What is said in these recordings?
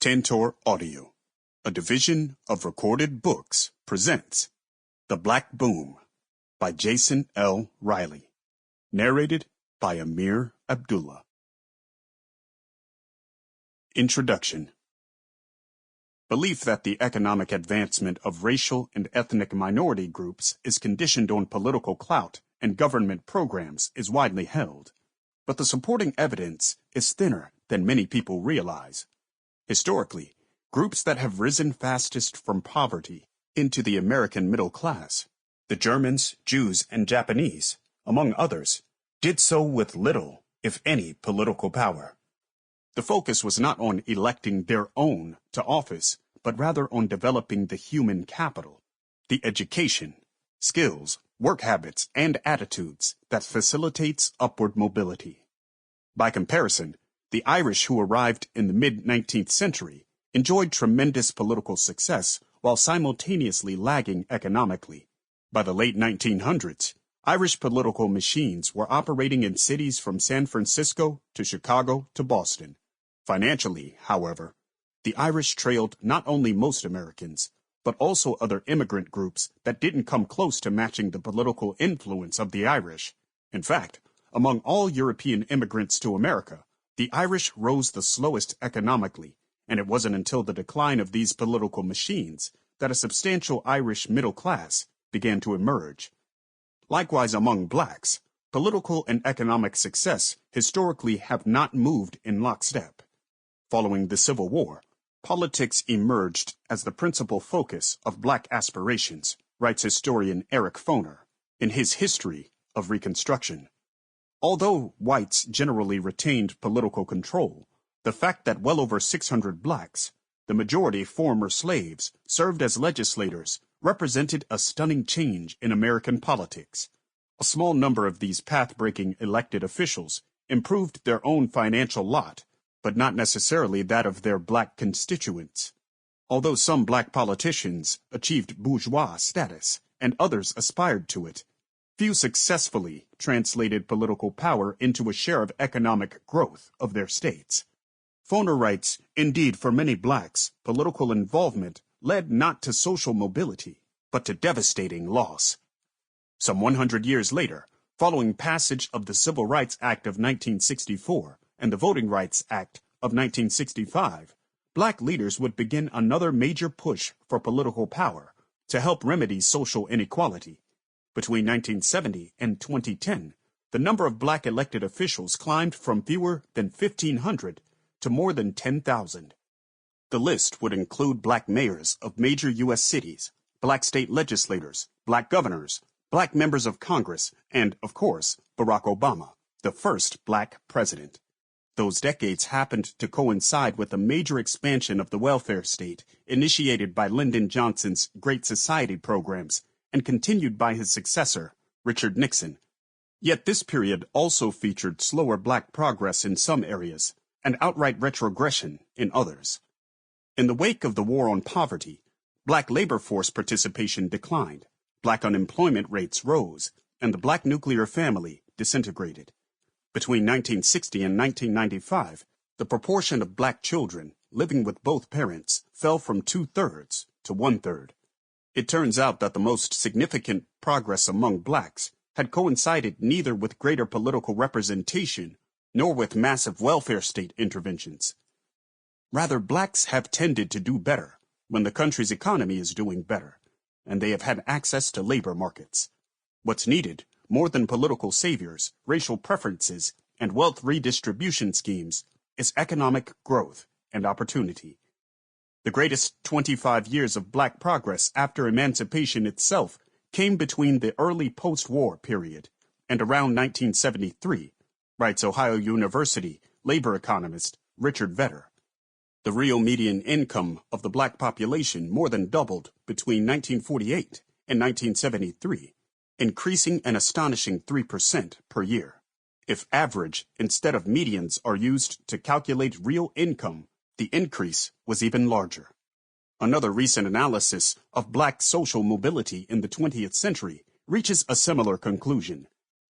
Tantor Audio, a division of Recorded Books, presents The Black Boom by Jason L. Riley. Narrated by Amir, Abdullah. Introduction. Belief that the economic advancement of racial and ethnic minority groups is conditioned on political clout and government programs is widely held, but the supporting evidence is thinner than many people realize. Historically, groups that have risen fastest from poverty into the American middle class, the Germans, Jews, and Japanese, among others, did so with little, if any, political power. The focus was not on electing their own to office, but rather on developing the human capital, the education, skills, work habits, and attitudes that facilitates upward mobility. By comparison, the Irish who arrived in the mid-19th century enjoyed tremendous political success while simultaneously lagging economically. By the late 1900s, Irish political machines were operating in cities from San Francisco to Chicago to Boston. Financially, however, the Irish trailed not only most Americans, but also other immigrant groups that didn't come close to matching the political influence of the Irish. In fact, among all European immigrants to America, the Irish rose the slowest economically, and it wasn't until the decline of these political machines that a substantial Irish middle class began to emerge. Likewise, among blacks, political and economic success historically have not moved in lockstep. Following the Civil War, politics emerged as the principal focus of black aspirations, writes historian Eric Foner in his History of Reconstruction. Although whites generally retained political control, the fact that well over 600 blacks, the majority former slaves, served as legislators represented a stunning change in American politics. A small number of these path-breaking elected officials improved their own financial lot, but not necessarily that of their black constituents. Although some black politicians achieved bourgeois status and others aspired to it, few successfully translated political power into a share of economic growth of their states. Foner writes, indeed, for many blacks, political involvement led not to social mobility, but to devastating loss. Some 100 years later, following passage of the Civil Rights Act of 1964 and the Voting Rights Act of 1965, black leaders would begin another major push for political power to help remedy social inequality. Between 1970 and 2010, the number of black elected officials climbed from fewer than 1,500 to more than 10,000. The list would include black mayors of major U.S. cities, black state legislators, black governors, black members of Congress, and, of course, Barack Obama, the first black president. Those decades happened to coincide with a major expansion of the welfare state initiated by Lyndon Johnson's Great Society programs and continued by his successor, Richard Nixon. Yet this period also featured slower black progress in some areas and outright retrogression in others. In the wake of the war on poverty, black labor force participation declined, black unemployment rates rose, and the black nuclear family disintegrated. Between 1960 and 1995, the proportion of black children living with both parents fell from 2/3 to 1/3. It turns out that the most significant progress among blacks had coincided neither with greater political representation nor with massive welfare state interventions. Rather, blacks have tended to do better when the country's economy is doing better, and they have had access to labor markets. What's needed, more than political saviors, racial preferences, and wealth redistribution schemes, is economic growth and opportunity. The greatest 25 years of black progress after emancipation itself came between the early post-war period and around 1973, writes Ohio University labor economist Richard Vedder. The real median income of the black population more than doubled between 1948 and 1973, increasing an astonishing 3% per year. If average instead of medians are used to calculate real income, the increase was even larger. Another recent analysis of black social mobility in the 20th century reaches a similar conclusion.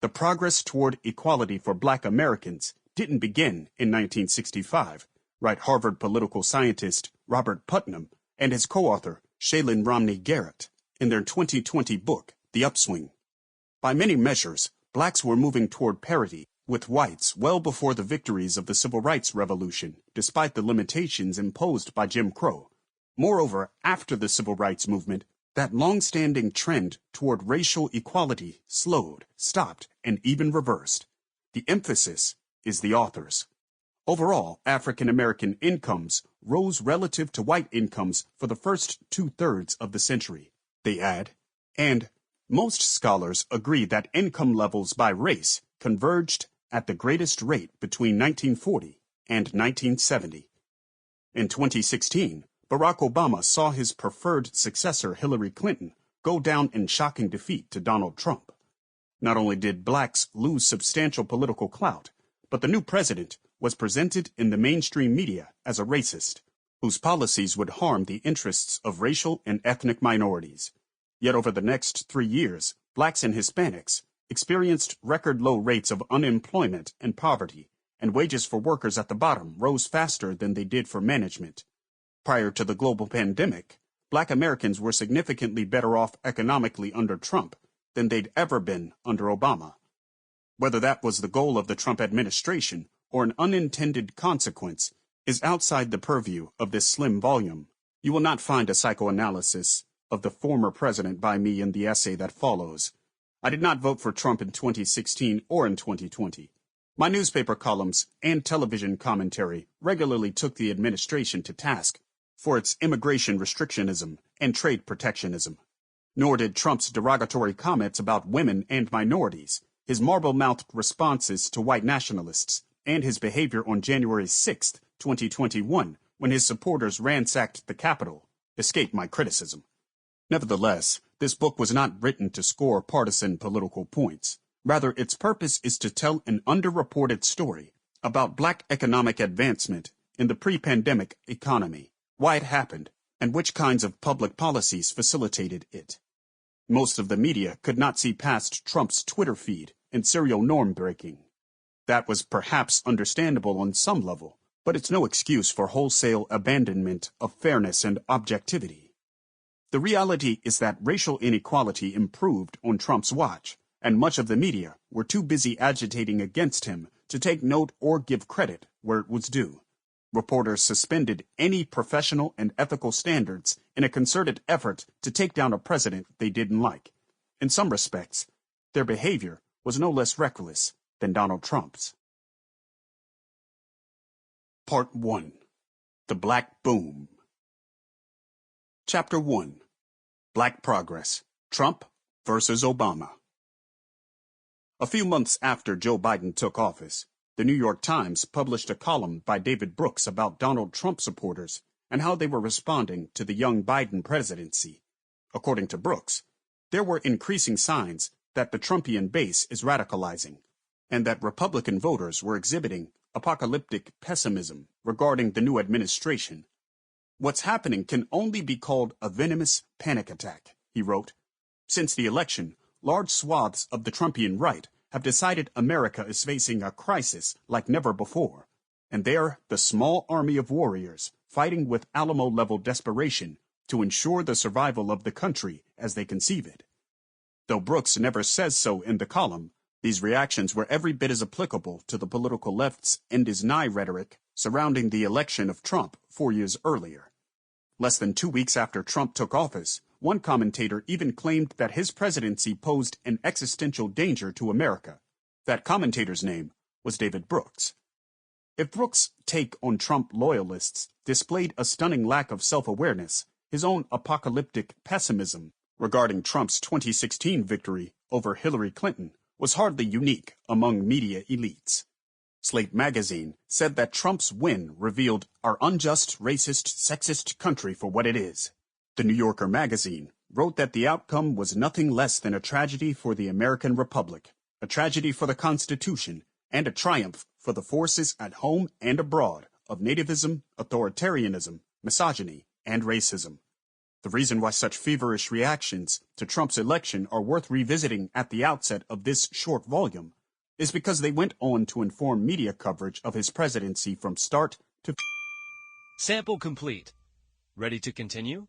The progress toward equality for black Americans didn't begin in 1965, write Harvard political scientist Robert Putnam and his co-author Shailin Romney Garrett in their 2020 book, The Upswing. By many measures, blacks were moving toward parity with whites well before the victories of the Civil Rights Revolution, despite the limitations imposed by Jim Crow. Moreover, after the Civil Rights Movement, that long-standing trend toward racial equality slowed, stopped, and even reversed. The emphasis is the author's. Overall, African American incomes rose relative to white incomes for the first two-thirds of the century, they add, and most scholars agree that income levels by race converged at the greatest rate between 1940 and 1970. In 2016, Barack Obama saw his preferred successor Hillary Clinton go down in shocking defeat to Donald Trump. Not only did blacks lose substantial political clout, but the new president was presented in the mainstream media as a racist, whose policies would harm the interests of racial and ethnic minorities. Yet over the next 3 years, blacks and Hispanics experienced record low rates of unemployment and poverty, and wages for workers at the bottom rose faster than they did for management. Prior to the global pandemic, black Americans were significantly better off economically under Trump than they'd ever been under Obama. Whether that was the goal of the Trump administration or an unintended consequence is outside the purview of this slim volume. You will not find a psychoanalysis of the former president by me in the essay that follows. I did not vote for Trump in 2016 or in 2020. My newspaper columns and television commentary regularly took the administration to task for its immigration restrictionism and trade protectionism. Nor did Trump's derogatory comments about women and minorities, his marble-mouthed responses to white nationalists, and his behavior on January 6, 2021, when his supporters ransacked the Capitol, escape my criticism. Nevertheless, this book was not written to score partisan political points. Rather, its purpose is to tell an underreported story about black economic advancement in the pre-pandemic economy, why it happened, and which kinds of public policies facilitated it. Most of the media could not see past Trump's Twitter feed and serial norm-breaking. That was perhaps understandable on some level, but it's no excuse for wholesale abandonment of fairness and objectivity. The reality is that racial inequality improved on Trump's watch, and much of the media were too busy agitating against him to take note or give credit where it was due. Reporters suspended any professional and ethical standards in a concerted effort to take down a president they didn't like. In some respects, their behavior was no less reckless than Donald Trump's. Part 1. The Black Boom. Chapter 1. Black Progress. Trump versus Obama. A few months after Joe Biden took office, the New York Times published a column by David Brooks about Donald Trump supporters and how they were responding to the young Biden presidency. According to Brooks, there were increasing signs that the Trumpian base is radicalizing, and that Republican voters were exhibiting apocalyptic pessimism regarding the new administration. What's happening can only be called a venomous panic attack, he wrote. Since the election, large swaths of the Trumpian right have decided America is facing a crisis like never before, and they're the small army of warriors fighting with Alamo-level desperation to ensure the survival of the country as they conceive it. Though Brooks never says so in the column, these reactions were every bit as applicable to the political left's end is nigh rhetoric surrounding the election of Trump 4 years earlier. Less than 2 weeks after Trump took office, one commentator even claimed that his presidency posed an existential danger to America. That commentator's name was David Brooks. If Brooks' take on Trump loyalists displayed a stunning lack of self-awareness, his own apocalyptic pessimism regarding Trump's 2016 victory over Hillary Clinton was hardly unique among media elites. Slate magazine said that Trump's win revealed our unjust, racist, sexist country for what it is. The New Yorker magazine wrote that the outcome was nothing less than a tragedy for the American Republic, a tragedy for the Constitution, and a triumph for the forces at home and abroad of nativism, authoritarianism, misogyny, and racism. The reason why such feverish reactions to Trump's election are worth revisiting at the outset of this short volume is because they went on to inform media coverage of his presidency from start to Sample complete. Ready to continue?